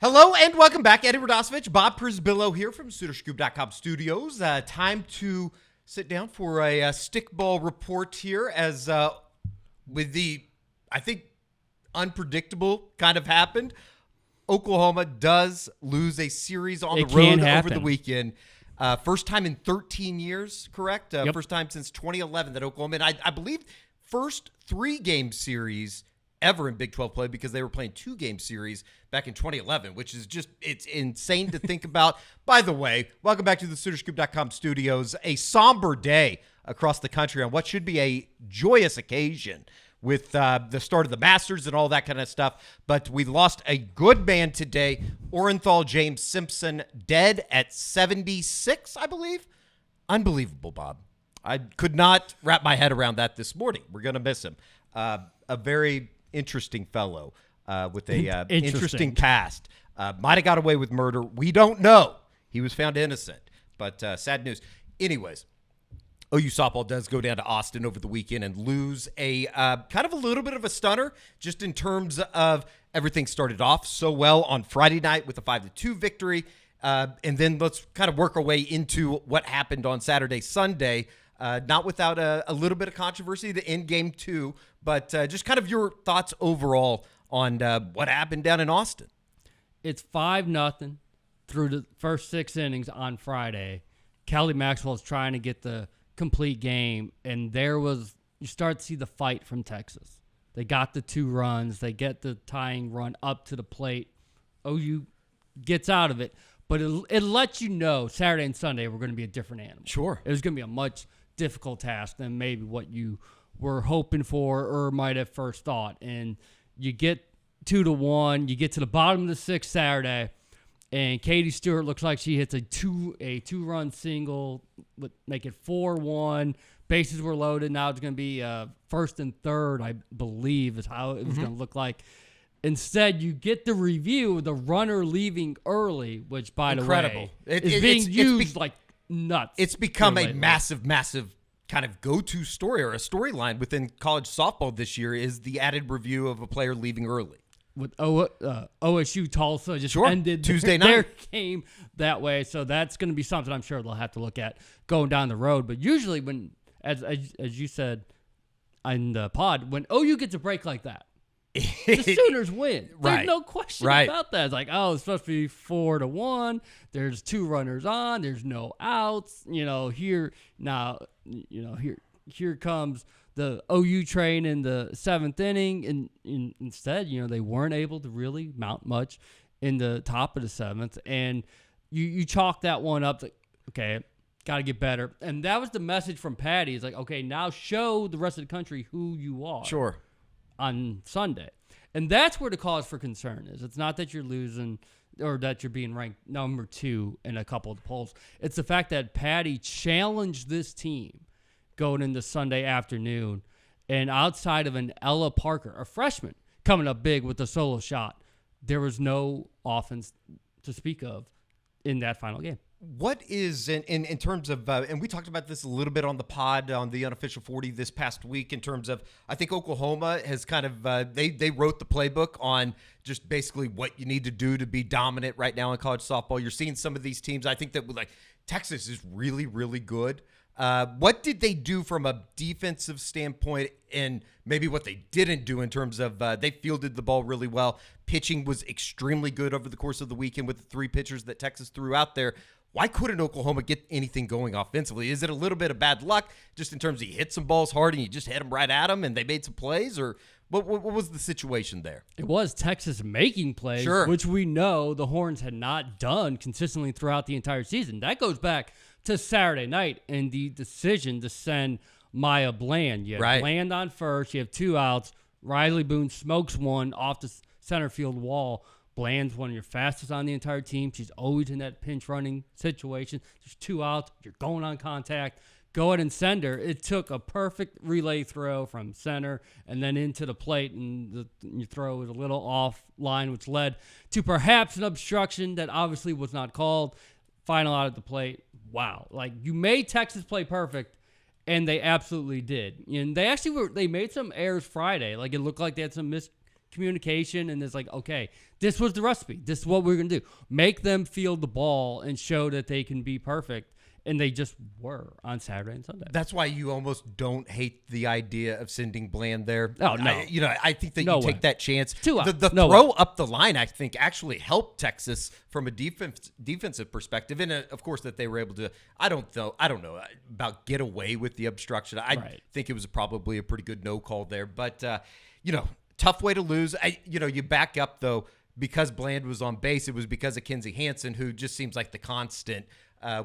Hello and welcome back. Eddie Radosevich, Bob Przybylo here from SoonerScoop.com studios. Time to sit down for a stickball report here as with the, I think, unpredictable kind of happened. Oklahoma does lose a series on the road over the weekend. First time in 13 years, correct? Yep. First time since 2011 that Oklahoma, and I believe first 3-game series ever in Big 12 play because they were playing 2-game series back in 2011, which is just, it's insane to think about. By the way, welcome back to the SoonerScoop.com studios. A somber day across the country on what should be a joyous occasion with the start of the Masters and all that kind of stuff. But we lost a good man today. Orenthal James Simpson dead at 76, I believe. Unbelievable, Bob. I could not wrap my head around that this morning. We're going to miss him. A very interesting fellow with a interesting past. Might have got away with murder. We don't know. He was found innocent, but sad news. Anyways, OU softball does go down to Austin over the weekend and lose a kind of a little bit of a stunner just in terms of everything started off so well on Friday night with a 5-2 victory. And then let's kind of work our way into what happened on Saturday, Sunday. Not without a little bit of controversy to end game 2, but just kind of your thoughts overall on what happened down in Austin. It's 5-0 through the first 6 innings on Friday. Kelly Maxwell's trying to get the complete game, and you start to see the fight from Texas. They got the 2 runs. They get the tying run up to the plate. OU gets out of it, but it lets you know Saturday and Sunday we're going to be a different animal. Sure. It was going to be a much difficult task than maybe what you were hoping for or might have first thought. And you get 2-1, you get to the bottom of the 6th Saturday, and Katie Stewart looks like she hits a two-run single, make it 4-1. Bases were loaded. Now it's going to be first and third, I believe, is how it was going to look like. Instead, you get the review of the runner leaving early, which, by the way, is being used like nuts. It's become a massive kind of go-to story or a storyline within college softball this year is the added review of a player leaving early. With OSU Tulsa just ended Tuesday their night game that way. So that's going to be something I'm sure they'll have to look at going down the road. But usually when, as you said in the pod, when OU gets a break like that, the Sooners win. There's no question about that. It's like, it's supposed to be 4-1. There's 2 runners on. There's no outs. Here comes the OU train in the 7th inning, and instead, they weren't able to really mount much in the top of the 7th, and you chalk that one up. Okay, got to get better, and that was the message from Patty. It's like, okay, now show the rest of the country who you are. Sure. On Sunday. And that's where the cause for concern is. It's not that you're losing or that you're being ranked number 2 in a couple of the polls. It's the fact that Patty challenged this team going into Sunday afternoon, and outside of an Ella Parker, a freshman, coming up big with a solo shot, there was no offense to speak of in that final game. What is, in terms of, and we talked about this a little bit on the pod, on the Unofficial 40 this past week, in terms of, I think Oklahoma has kind of, they wrote the playbook on just basically what you need to do to be dominant right now in college softball. You're seeing some of these teams, I think that like Texas is really, really good. What did they do from a defensive standpoint and maybe what they didn't do in terms of they fielded the ball really well. Pitching was extremely good over the course of the weekend with the 3 pitchers that Texas threw out there. Why couldn't Oklahoma get anything going offensively? Is it a little bit of bad luck just in terms of you hit some balls hard and you just hit them right at them and they made some plays? Or what was the situation there? It was Texas making plays, which we know the Horns had not done consistently throughout the entire season. That goes back to Saturday night and the decision to send Maya Bland. You have Bland on first. You have 2 outs. Riley Boone smokes one off the center field wall. Bland's one of your fastest on the entire team. She's always in that pinch running situation. There's 2 outs. You're going on contact. Go ahead and send her. It took a perfect relay throw from center and then into the plate, and your throw was a little off line, which led to perhaps an obstruction that obviously was not called. Final out at the plate. Wow. Like, you made Texas play perfect, and they absolutely did. And they made some errors Friday. Like, it looked like they had some missed communication, and it's like, okay, this was the recipe. This is what we're going to do. Make them feel the ball and show that they can be perfect. And they just were on Saturday and Sunday. That's why you almost don't hate the idea of sending Bland there. Oh, no. I think that you take that chance. The throw up the line, I think, actually helped Texas from a defensive perspective. And, of course, that they were able to, I don't know about get away with the obstruction. I think it was probably a pretty good no call there. But, tough way to lose. You back up, though, because Bland was on base, it was because of Kinsey Hansen, who just seems like the constant.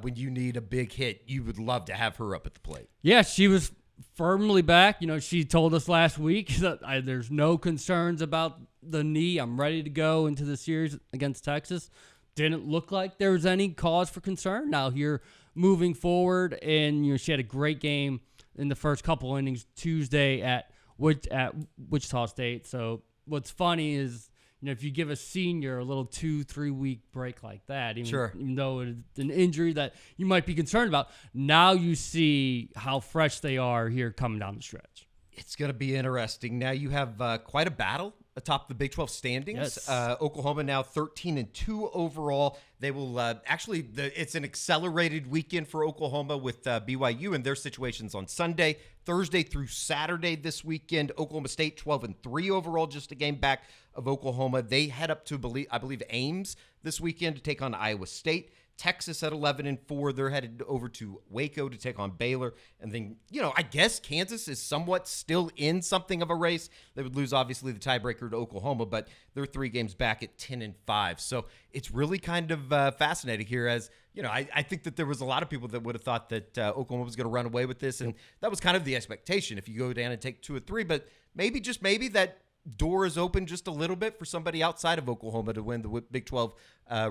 When you need a big hit, you would love to have her up at the plate. Yeah, she was firmly back. She told us last week that there's no concerns about the knee. I'm ready to go into the series against Texas. Didn't look like there was any cause for concern. Now here moving forward, and she had a great game in the first couple innings Tuesday at Wichita State. So what's funny is, if you give a senior a little 2-3 week break like that, even though it's an injury that you might be concerned about, now you see how fresh they are here coming down the stretch. It's going to be interesting. Now you have quite a battle atop the Big 12 standings. Yes. Oklahoma now 13-2 overall. They will it's an accelerated weekend for Oklahoma with BYU and their situations on Sunday, Thursday through Saturday this weekend. Oklahoma State 12-3 overall, just a game back of Oklahoma. They head up to, I believe, Ames this weekend to take on Iowa State. Texas at 11-4. They're headed over to Waco to take on Baylor. And then, I guess Kansas is somewhat still in something of a race. They would lose, obviously, the tiebreaker to Oklahoma, but they're 3 games back at 10-5. So it's really kind of fascinating here as, I think that there was a lot of people that would have thought that Oklahoma was going to run away with this. And that was kind of the expectation if you go down and take 2 or 3. But maybe, just maybe, that door is open just a little bit for somebody outside of Oklahoma to win the Big 12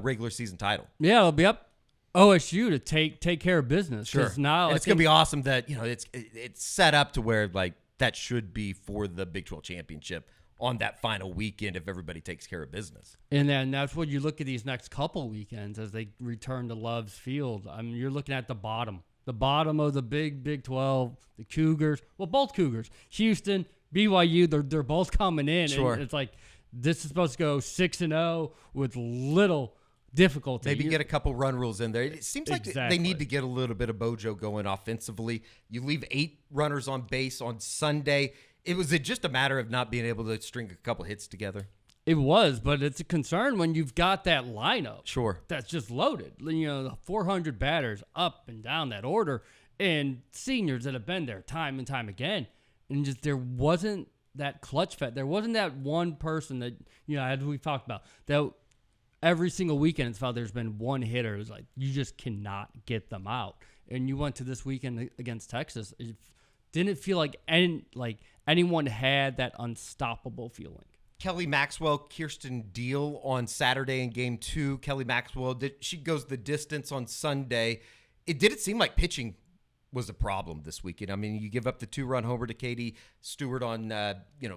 regular season title. Yeah, it'll be up OSU to take care of business. Sure. Now it's going to be awesome that it's set up to where that should be for the Big 12 championship on that final weekend if everybody takes care of business. And then that's what you look at these next couple weekends as they return to Love's Field. You're looking at the bottom of the Big 12, the Cougars. Well, both Cougars, Houston, BYU, they're both coming in. Sure. And it's like this is supposed to go 6-0 with little difficulty. Maybe get a couple run rules in there. It seems like they need to get a little bit of mojo going offensively. You leave 8 runners on base on Sunday. Was it just a matter of not being able to string a couple hits together? It was, but it's a concern when you've got that lineup. Sure. That's just loaded. The 400 batters up and down that order and seniors that have been there time and time again. And just there wasn't that clutch fit. There wasn't that one person that, as we've talked about, that every single weekend it's felt there's been one hitter who's like, you just cannot get them out. And you went to this weekend against Texas. It didn't feel like anyone had that unstoppable feeling. Kelly Maxwell, Kirsten Deal on Saturday in Game 2. Kelly Maxwell, she goes the distance on Sunday. It didn't seem like pitching was a problem this weekend. You give up the 2-run homer to Katie Stewart on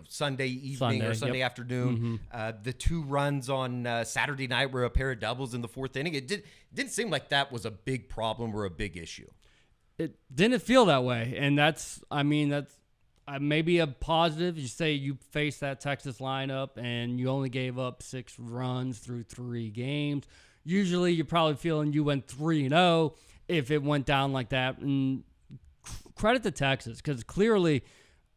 Sunday evening or Sunday afternoon. Mm-hmm. The 2 runs on Saturday night were a pair of doubles in the 4th inning. It didn't seem like that was a big problem or a big issue. It didn't feel that way, and that's maybe a positive. You say you face that Texas lineup and you only gave up 6 runs through 3 games. Usually you're probably feeling you went 3-0 if it went down like that. And credit to Texas, because clearly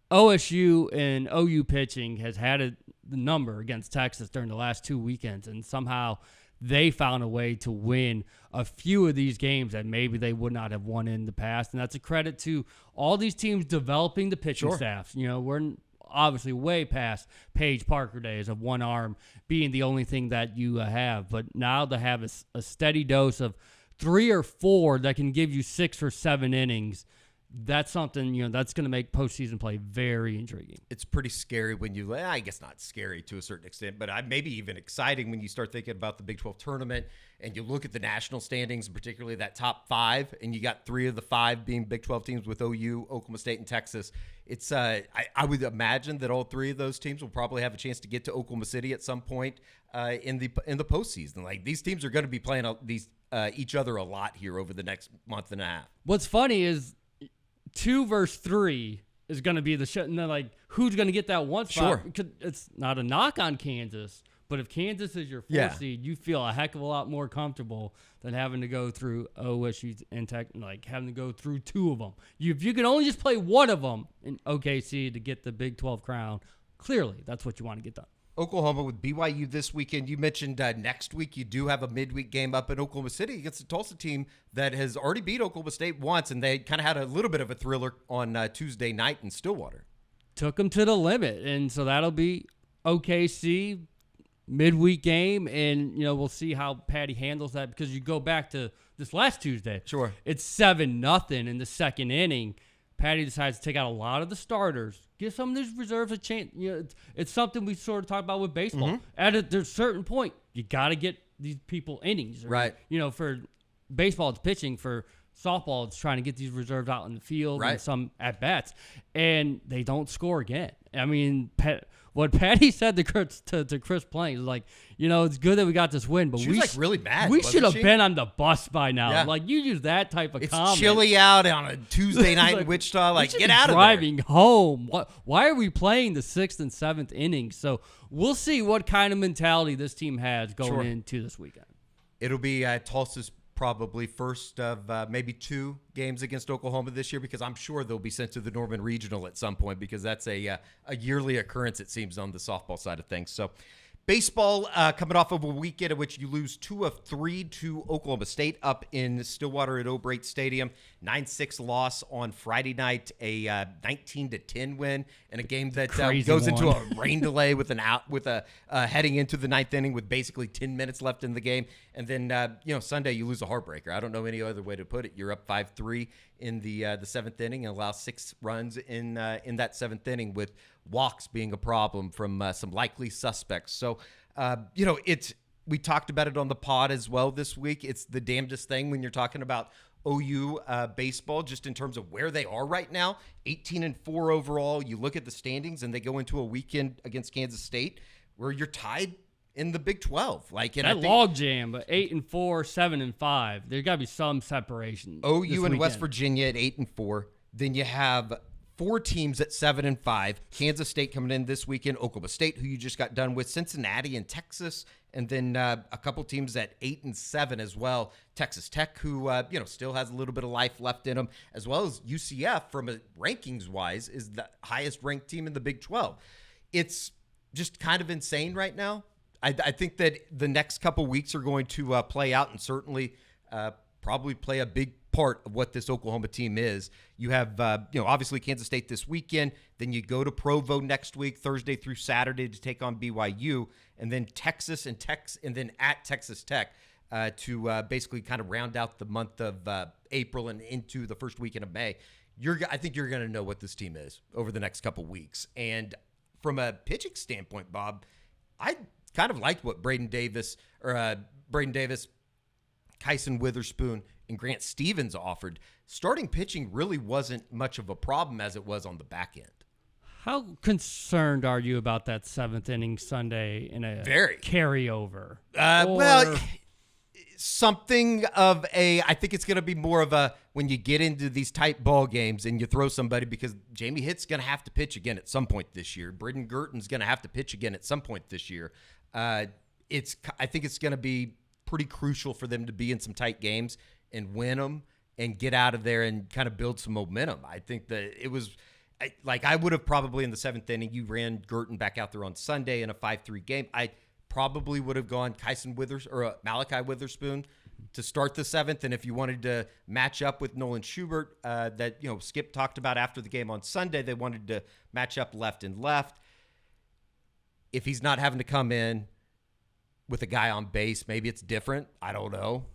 OSU and OU pitching has had the number against Texas during the last 2 weekends, and somehow they found a way to win a few of these games that maybe they would not have won in the past. And that's a credit to all these teams developing the pitching staffs. We're obviously way past Paige Parker days of one arm being the only thing that you have. But now to have a steady dose of 3 or 4 that can give you 6 or 7 innings, that's something, that's going to make postseason play very intriguing. It's pretty scary when I guess not scary to a certain extent, but maybe even exciting when you start thinking about the Big 12 tournament and you look at the national standings, particularly that top 5, and you got 3 of the 5 being Big 12 teams with OU, Oklahoma State, and Texas. It's I would imagine that all 3 of those teams will probably have a chance to get to Oklahoma City at some point in the postseason. These teams are going to be playing each other a lot here over the next month and a half. What's funny is 2 versus 3 is going to be the shit. And then, like, who's going to get that one spot? Sure. Because it's not a knock on Kansas, but if Kansas is your 4th seed, you feel a heck of a lot more comfortable than having to go through OSU and Tech, like having to go through 2 of them. If you can only just play one of them in OKC to get the Big 12 crown, clearly that's what you want to get done. Oklahoma with BYU this weekend. You mentioned next week you do have a midweek game up in Oklahoma City against the Tulsa team that has already beat Oklahoma State once, and they kind of had a little bit of a thriller on Tuesday night in Stillwater. Took them to the limit, and so that'll be OKC midweek game, and we'll see how Patty handles that, because you go back to this last Tuesday. Sure. It's 7-0 in the second inning. Patty decides to take out a lot of the starters, give some of these reserves a chance. It's something we sort of talk about with baseball. Mm-hmm. At a certain point, you got to get these people innings. Right. For baseball, it's pitching. For softball, it's trying to get these reserves out in the field and some at-bats. And they don't score again. I mean, what Patty said to Chris Plank is like, it's good that we got this win, but she was like really mad. We should have been on the bus by now. Yeah. Like, you use that type of comment. It's chilly out on a Tuesday night in Wichita. Like, get out of there. Driving home. Why are we playing the 6th and 7th innings? So we'll see what kind of mentality this team has going into this weekend. It'll be Tulsa's probably first of maybe 2 games against Oklahoma this year, because I'm sure they'll be sent to the Norman Regional at some point, because that's a yearly occurrence, it seems, on the softball side of things. So baseball coming off of a weekend in which you lose 2 of 3 to Oklahoma State up in Stillwater at O'Brate Stadium. 9-6 loss on Friday night, a 19-10 win in a game that goes into a rain delay with a heading into the 9th inning with basically 10 minutes left in the game. And then Sunday you lose a heartbreaker. I don't know any other way to put it. You're up 5-3 in the 7th inning and allow 6 runs in that 7th inning, with walks being a problem from some likely suspects. So we talked about it on the pod as well this week. It's the damnedest thing when you're talking about OU baseball, just in terms of where they are right now. 18-4 overall. You look at the standings, and they go into a weekend against Kansas State where you're tied in the Big 12. Log jam, but 8-4, 7-5. There's got to be some separation. OU and West Virginia at 8-4. Then you have 4 teams at 7-5. Kansas State coming in this weekend. Oklahoma State, who you just got done with. Cincinnati and Texas. And then a couple teams at 8-7 as well. Texas Tech, who still has a little bit of life left in them, as well as UCF, from a rankings-wise, is the highest-ranked team in the Big 12. It's just kind of insane right now. I think that the next couple weeks are going to play out, and certainly probably play a big part of what this Oklahoma team is. You have, obviously Kansas State this weekend. Then you go to Provo next week, Thursday through Saturday, to take on BYU, and then Texas and then at Texas Tech to basically kind of round out the month of April and into the first weekend of May. I think you're going to know what this team is over the next couple weeks. And from a pitching standpoint, Bob, I kind of liked what Braden Davis, Kyson Witherspoon, and Grant Stevens offered. Starting pitching really wasn't much of a problem as it was on the back end. How concerned are you about that 7th inning Sunday in a carryover? Well, something of I think it's going to be more of a, when you get into these tight ball games and you throw somebody, because Jamie Hitt's going to have to pitch again at some point this year. Britton Gurton's going to have to pitch again at some point this year. I think it's going to be pretty crucial for them to be in some tight games and win them and get out of there and kind of build some momentum. I think that it was I would have probably in the 7th inning, you ran Gurton back out there on Sunday in a 5-3 game. I probably would have gone Malachi Witherspoon to start the 7th. And if you wanted to match up with Nolan Schubert, that Skip talked about after the game on Sunday, they wanted to match up left and left. If he's not having to come in with a guy on base, maybe it's different. I don't know.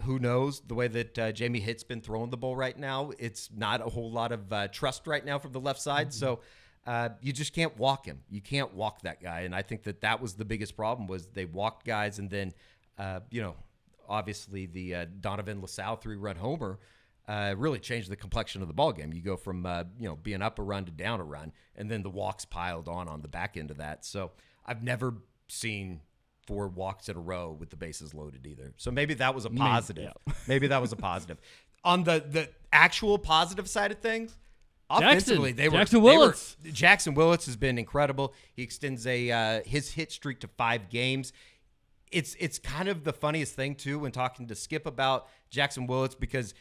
Who knows? The way that Jamie Hitt's been throwing the ball right now, it's not a whole lot of trust right now from the left side. So you just can't walk him. You can't walk that guy. And I think that was the biggest problem, was they walked guys. And then, obviously the Donovan LaSalle 3-run homer really changed the complexion of the ball game. You go from, being up a run to down a run, and then the walks piled on the back end of that. So I've never seen 4 walks in a row with the bases loaded either. So maybe that was a positive. Maybe that was a positive. On the actual positive side of things, Offensively, Jackson Willits has been incredible. He extends his hit streak to 5 games. It's kind of the funniest thing too when talking to Skip about Jackson Willits, because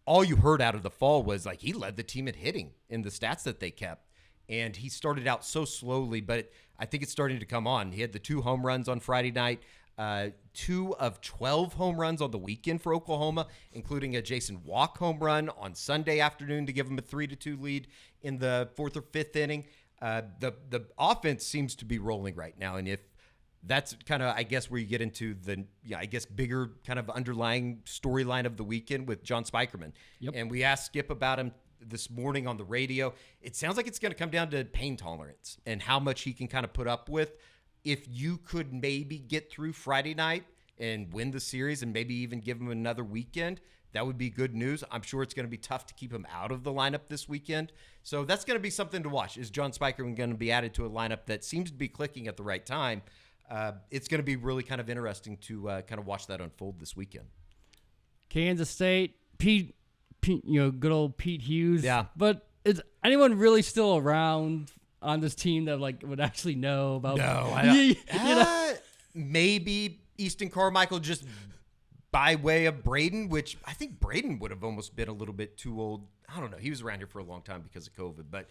all you heard out of the fall was like he led the team in hitting in the stats that they kept. And he started out so slowly, but I think it's starting to come on. He had the 2 home runs on Friday night, 2 of 12 home runs on the weekend for Oklahoma, including a Jason Walk home run on Sunday afternoon to give him a 3-2 lead in the 4th or 5th inning. The offense seems to be rolling right now, and if that's kind of, I guess, where you get into the, bigger kind of underlying storyline of the weekend with John Spikerman. Yep. And we asked Skip about him this morning on the radio. It sounds like it's going to come down to pain tolerance and how much he can kind of put up with. If you could maybe get through Friday night and win the series and maybe even give him another weekend, that would be good news. I'm sure it's going to be tough to keep him out of the lineup this weekend. So that's going to be something to watch. Is John Spikerman going to be added to a lineup that seems to be clicking at the right time? It's going to be really kind of interesting to kind of watch that unfold this weekend. Kansas State, Pete, good old Pete Hughes. Yeah. But is anyone really still around on this team that would actually know about? No, I don't. Maybe Easton Carmichael just by way of Braden, which I think Braden would have almost been a little bit too old. I don't know. He was around here for a long time because of COVID, but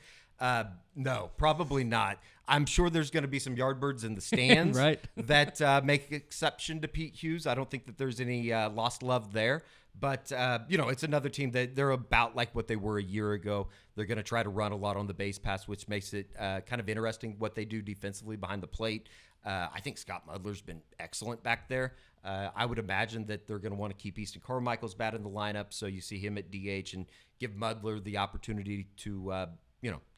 no, probably not. I'm sure there's going to be some Yardbirds in the stands right. that make exception to Pete Hughes. I don't think that there's any lost love there. But, it's another team that they're about like what they were a year ago. They're going to try to run a lot on the base pass, which makes it kind of interesting what they do defensively behind the plate. I think Scott Mudler's been excellent back there. I would imagine that they're going to want to keep Easton Carmichael's bat in the lineup, so you see him at DH and give Mudler the opportunity to,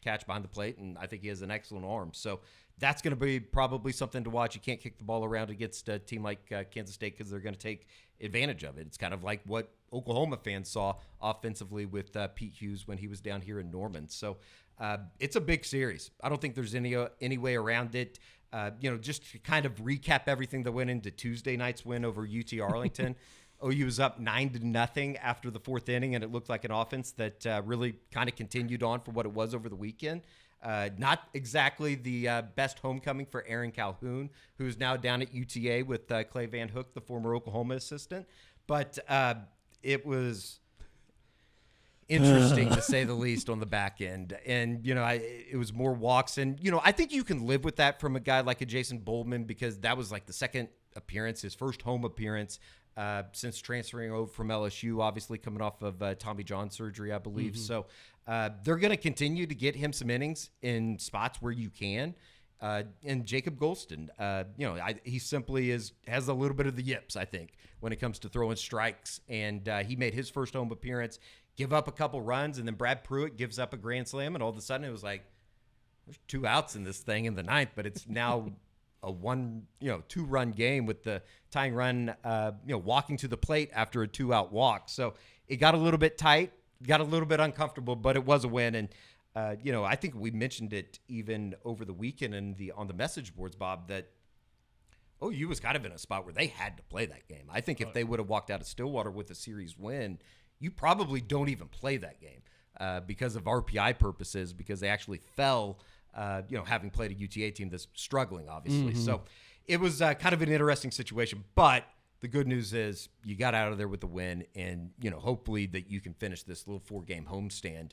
catch behind the plate, and I think he has an excellent arm. So that's going to be probably something to watch. You can't kick the ball around against a team like Kansas State because they're going to take advantage of it. It's kind of like what Oklahoma fans saw offensively with Pete Hughes when he was down here in Norman. So it's a big series. I don't think there's any way around it. Just to kind of recap everything that went into Tuesday night's win over UT Arlington. OU was up 9-0 after the 4th inning, and it looked like an offense that really kind of continued on for what it was over the weekend. Not exactly the best homecoming for Aaron Calhoun, who's now down at UTA with Clay Van Hook, the former Oklahoma assistant. But it was interesting to say the least on the back end. And, it was more walks. And, I think you can live with that from a guy like a Jason Boldman, because that was like the second appearance, his first home appearance since transferring over from LSU, obviously coming off of Tommy John surgery, I believe. Mm-hmm. So they're going to continue to get him some innings in spots where you can. And Jacob Golston, he simply has a little bit of the yips, I think, when it comes to throwing strikes. And he made his first home appearance, give up a couple runs, and then Brad Pruitt gives up a grand slam, and all of a sudden it was like, there's 2 outs in this thing in the 9th, but it's now a 2-run game with the tying run, walking to the plate after a 2-out walk. So it got a little bit tight, got a little bit uncomfortable, but it was a win. And I think we mentioned it even over the weekend on the message boards, Bob, that OU was kind of in a spot where they had to play that game. I think if they would have walked out of Stillwater with a series win, you probably don't even play that game because of RPI purposes, because they actually fell, having played a UTA team that's struggling, obviously. Mm-hmm. So it was kind of an interesting situation. But the good news is you got out of there with the win, and, hopefully that you can finish this little 4-game homestand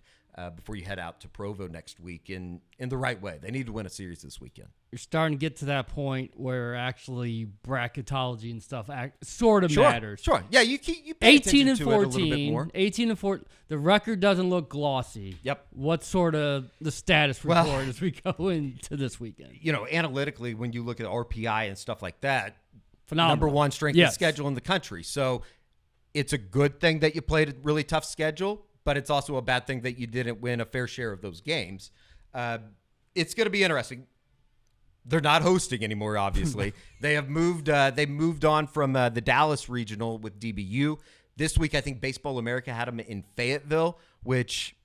before you head out to Provo next week in the right way. They need to win a series this weekend. You're starting to get to that point where actually bracketology and stuff sort of matters. Sure. Yeah, you pay 18 and attention to it a 14. little bit more. 18 and 14. The record doesn't look glossy. Yep. What's sort of the status report as we go into this weekend? Analytically, when you look at RPI and stuff like that, phenomenal. Number 1 strength of schedule in the country. So it's a good thing that you played a really tough schedule, but it's also a bad thing that you didn't win a fair share of those games. It's going to be interesting. They're not hosting anymore, obviously. They moved on from the Dallas Regional with DBU. This week, I think Baseball America had them in Fayetteville, which,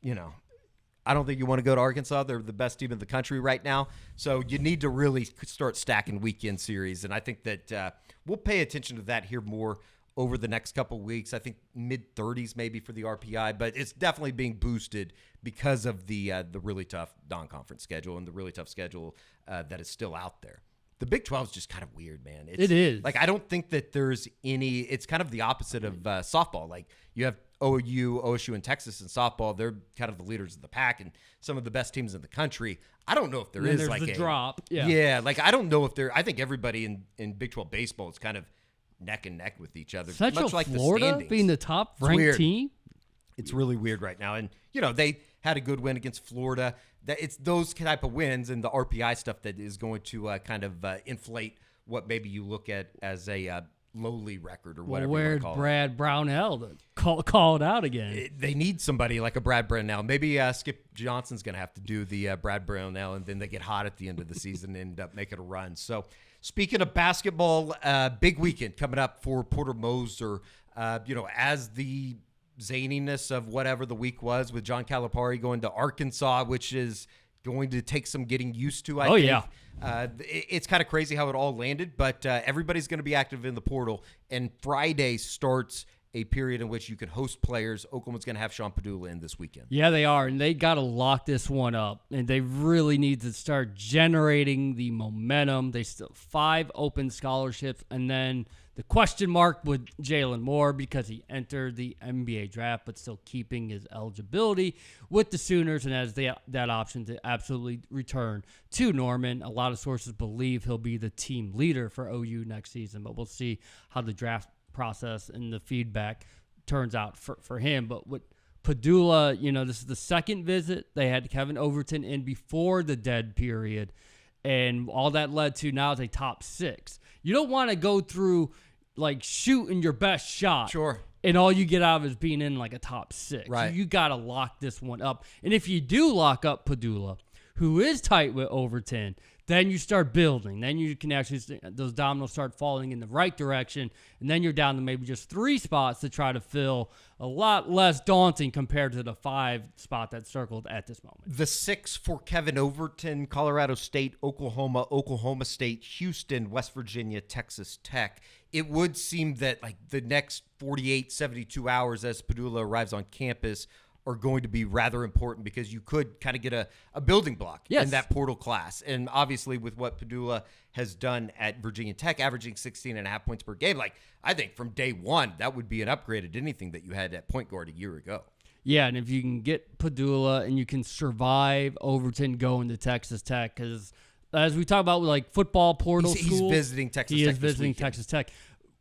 I don't think you want to go to Arkansas. They're the best team in the country right now. So you need to really start stacking weekend series. And I think that we'll pay attention to that here more over the next couple of weeks. I think mid-30s maybe for the RPI, but it's definitely being boosted because of the really tough non-conference schedule and the really tough schedule that is still out there. The Big 12 is just kind of weird, man. It is. Like, I don't think that there's any – it's kind of the opposite of softball. Like, you have OU, OSU, and Texas in softball. They're kind of the leaders of the pack and some of the best teams in the country. I don't know if there's like the drop. Yeah, like, I don't know if there – I think everybody in Big 12 baseball is kind of neck and neck with each other. Central much like Florida the being the top-ranked team? It's really weird right now. And, they had a good win against Florida. It's those type of wins and the RPI stuff that is going to kind of inflate what maybe you look at as a lowly record or whatever. Where's Brad Brownell to call it out again? They need somebody like a Brad Brownell. Maybe Skip Johnson's going to have to do the Brad Brownell, and then they get hot at the end of the season and end up making a run. So speaking of basketball, big weekend coming up for Porter Moser. As the zaniness of whatever the week was with John Calipari going to Arkansas, which is going to take some getting used to, I think. Yeah. It's kind of crazy how it all landed, but everybody's going to be active in the portal, and Friday starts a period in which you can host players. Oklahoma's going to have Sean Padula in this weekend. Yeah, they are, and they got to lock this one up, and they really need to start generating the momentum. They still have 5 open scholarships, and then the question mark with Jalen Moore because he entered the NBA draft, but still keeping his eligibility with the Sooners and has that option to absolutely return to Norman. A lot of sources believe he'll be the team leader for OU next season, but we'll see how the draft process and the feedback turns out for him. But with Padula, this is the second visit. They had Kevin Overton in before the dead period, and all that led to now is a top 6. You don't want to go through like shooting your best shot. Sure. And all you get out of it is being in like a top 6. Right. You got to lock this one up. And if you do lock up Padula, who is tight with Overton, then you start building. Then you can actually, those dominoes start falling in the right direction. And then you're down to maybe just 3 spots to try to fill, a lot less daunting compared to the 5 spot that's circled at this moment. The 6 for Kevin Overton: Colorado State, Oklahoma, Oklahoma State, Houston, West Virginia, Texas Tech. It would seem that like the next 48, 72 hours as Padula arrives on campus are going to be rather important because you could kind of get a building block in that portal class. And obviously with what Padula has done at Virginia Tech, averaging 16.5 points per game, like I think from day one, that would be an upgrade at anything that you had at point guard a year ago. Yeah, and if you can get Padula and you can survive Overton going to Texas Tech, because as we talk about with like football portal schools, he's visiting Texas Tech. He is visiting Texas Tech.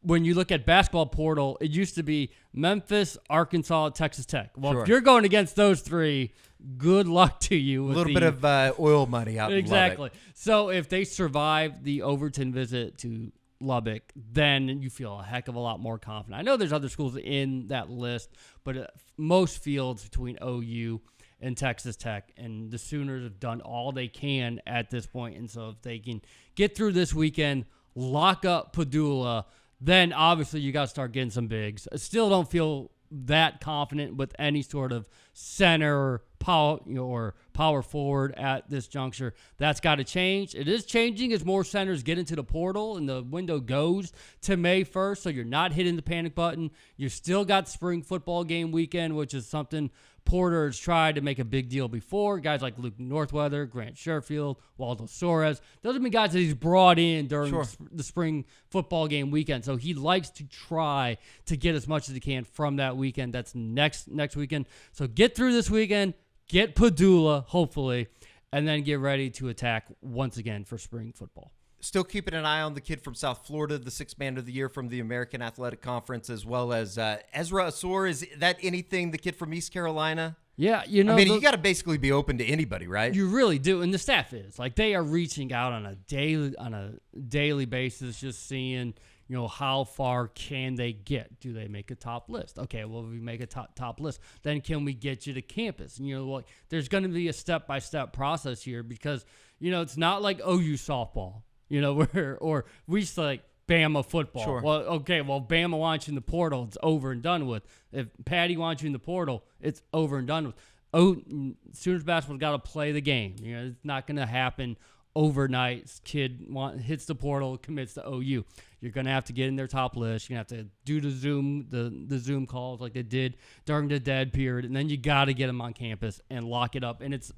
When you look at basketball portal, it used to be Memphis, Arkansas, Texas Tech. Well, if you're going against those 3, good luck to you. A little bit of oil money out exactly. in Lubbock. So if they survive the Overton visit to Lubbock, then you feel a heck of a lot more confident. I know there's other schools in that list, but most fields between OU and Texas Tech, and the Sooners have done all they can at this point. And so if they can get through this weekend, lock up Padula, then obviously you got to start getting some bigs. I still don't feel that confident with any sort of center or power forward at this juncture. That's got to change. It is changing as more centers get into the portal and the window goes to May 1st, so you're not hitting the panic button. You still got spring football game weekend, which is something Porter has tried to make a big deal before. Guys like Luke Northweather, Grant Sherfield, Waldo Suarez. Those have been guys that he's brought in during the spring football game weekend. So he likes to try to get as much as he can from that weekend. That's next weekend. So get through this weekend, get Padula, hopefully, and then get ready to attack once again for spring football. Still keeping an eye on the kid from South Florida, the 6th man of the year from the American Athletic Conference, as well as Ezra Asor. Is that anything, the kid from East Carolina? Yeah, I mean, you got to basically be open to anybody, right? You really do, and the staff is. Like, they are reaching out on a daily basis, just seeing, how far can they get? Do they make a top list? Okay, well, if we make a top list, then can we get you to campus? And, there's going to be a step-by-step process here because, it's not like OU softball. Or we just like Bama football. Sure. Well, okay, Bama wants you in the portal, it's over and done with. If Patty wants you in the portal, it's over and done with. Sooners basketball's got to play the game. It's not going to happen overnight kid hits the portal, commits to OU. You're going to have to get in their top list. You're going to have to do the Zoom calls like they did during the dead period, and then you got to get them on campus and lock it up. And it's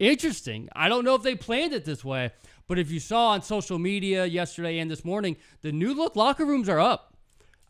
interesting. I don't know if they planned it this way, but if you saw on social media yesterday and this morning, the new look locker rooms are up.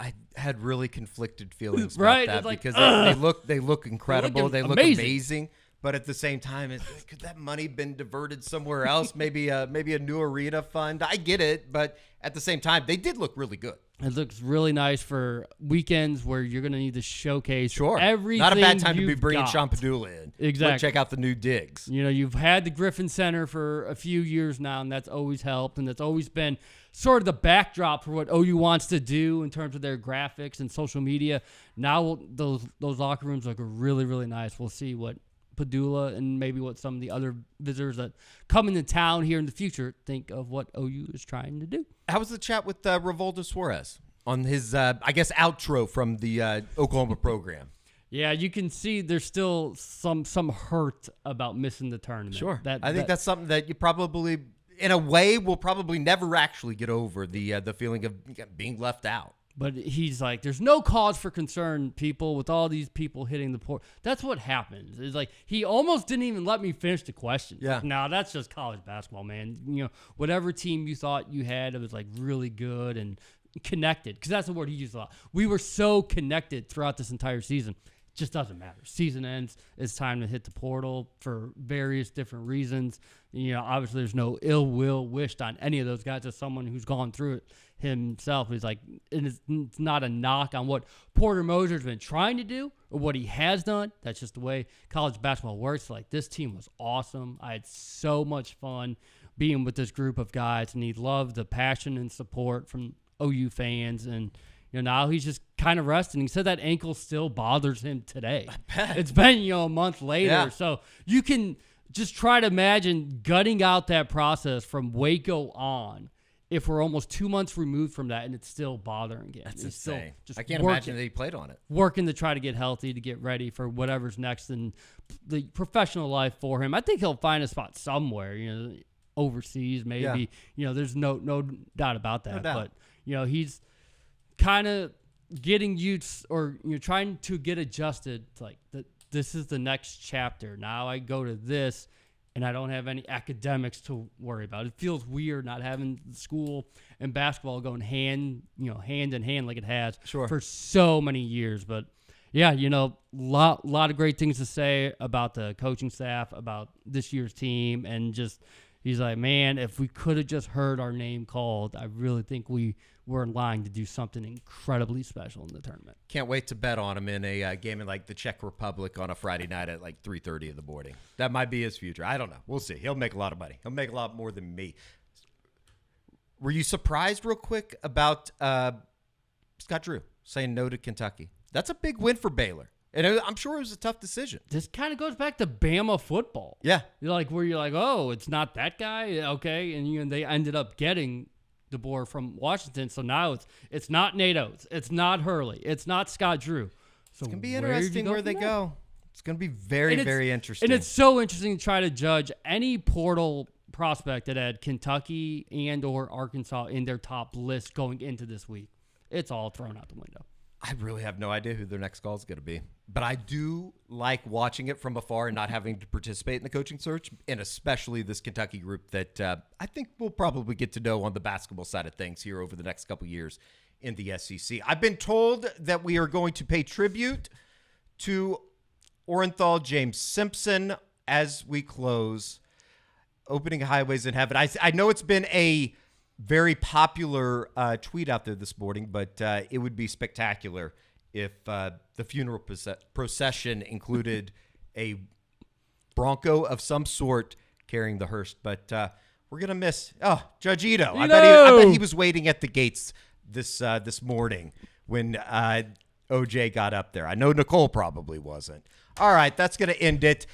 I had really conflicted feelings right? about that like, because they look incredible. They look amazing. But at the same time, could that money been diverted somewhere else? Maybe a new arena fund. I get it, but at the same time, they did look really good. It looks really nice for weekends where you're going to need to showcase everything. Not a bad time to be bringing Champadula in. Exactly. Check out the new digs. You've had the Griffin Center for a few years now, and that's always helped, and that's always been sort of the backdrop for what OU wants to do in terms of their graphics and social media. Now those locker rooms look really, really nice. We'll see what Padula and maybe what some of the other visitors that come into town here in the future think of what OU is trying to do. How was the chat with Rivaldo Suarez on his, outro from the Oklahoma program? Yeah, you can see there's still some hurt about missing the tournament. Sure. I think that's something that you probably, in a way, will probably never actually get over, the feeling of being left out. But he's like, there's no cause for concern, people, with all these people hitting the port. That's what happens. It's like he almost didn't even let me finish the question. Yeah. No, that's just college basketball, man. Whatever team you thought you had, it was like really good and connected, because that's the word he used a lot. We were so connected throughout this entire season. It just doesn't matter. Season ends. It's time to hit the portal for various different reasons. Obviously there's no ill will wished on any of those guys. As someone who's gone through it himself, he's like, it's not a knock on what Porter Moser's been trying to do or what he has done. That's just the way college basketball works. Like, this team was awesome. I had so much fun being with this group of guys, and he loved the passion and support from OU fans. And now he's just kind of resting. He said that ankle still bothers him today. It's been a month later. Yeah. So you can just try to imagine gutting out that process from Waco on, if we're almost 2 months removed from that and it's still bothering him. That's He's insane. Still just I can't imagine that he played on it. Working to try to get healthy, to get ready for whatever's next in the professional life for him. I think he'll find a spot somewhere, overseas maybe. Yeah. There's no doubt about that. No doubt. But, he's kind of getting used, or trying to get adjusted to, like, this is the next chapter. Now I go to this, and I don't have any academics to worry about. It feels weird not having school and basketball going hand in hand like it has for so many years. But yeah, lot of great things to say about the coaching staff, about this year's team, and just he's like, man, if we could have just heard our name called, I really think we were in line to do something incredibly special in the tournament. Can't wait to bet on him in a game in like the Czech Republic on a Friday night at like 3:30 in the morning. That might be his future. I don't know. We'll see. He'll make a lot of money. He'll make a lot more than me. Were you surprised real quick about Scott Drew saying no to Kentucky? That's a big win for Baylor. And I'm sure it was a tough decision. This kind of goes back to Bama football. Yeah. You're like, oh, it's not that guy? Okay. And they ended up getting DeBoer from Washington. So now it's not Nate Oates. It's not Hurley. It's not Scott Drew. So it's going to be interesting where they go. It's going to be very, very interesting. And it's so interesting to try to judge any portal prospect that had Kentucky and or Arkansas in their top list going into this week. It's all thrown out the window. I really have no idea who their next call is going to be. But I do like watching it from afar and not having to participate in the coaching search, and especially this Kentucky group that I think we'll probably get to know on the basketball side of things here over the next couple years in the SEC. I've been told that we are going to pay tribute to Orenthal James Simpson as we close Opening Highways in Heaven. I know it's been a very popular tweet out there this morning, but it would be spectacular if the funeral procession included a Bronco of some sort carrying the hearse. But we're going to miss Judge Ito. I bet he was waiting at the gates this morning when OJ got up there. I know Nicole probably wasn't. All right, that's going to end it.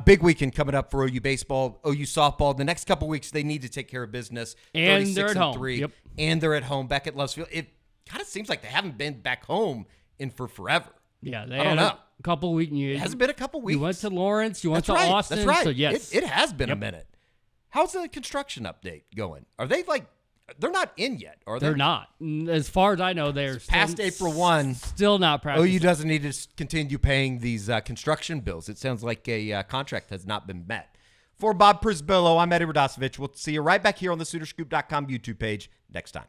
Big weekend coming up for OU baseball, OU softball. The next couple weeks, they need to take care of business. And they're at home. Yep. And they're at home back at Loves Field. It kind of seems like they haven't been back home in for forever. Yeah, I don't know. A couple weeks. It hasn't been a couple weeks. You went to Lawrence. You went to right. Austin. That's right. So yes, it has been a minute. How's the construction update going? Are they they're not in yet, are they? They're not. As far as I know, they're past April 1. Still not practicing. OU doesn't need to continue paying these construction bills. It sounds like a contract has not been met. For Bob Przybylo, I'm Eddie Radosevich. We'll see you right back here on the SoonerScoop.com YouTube page next time.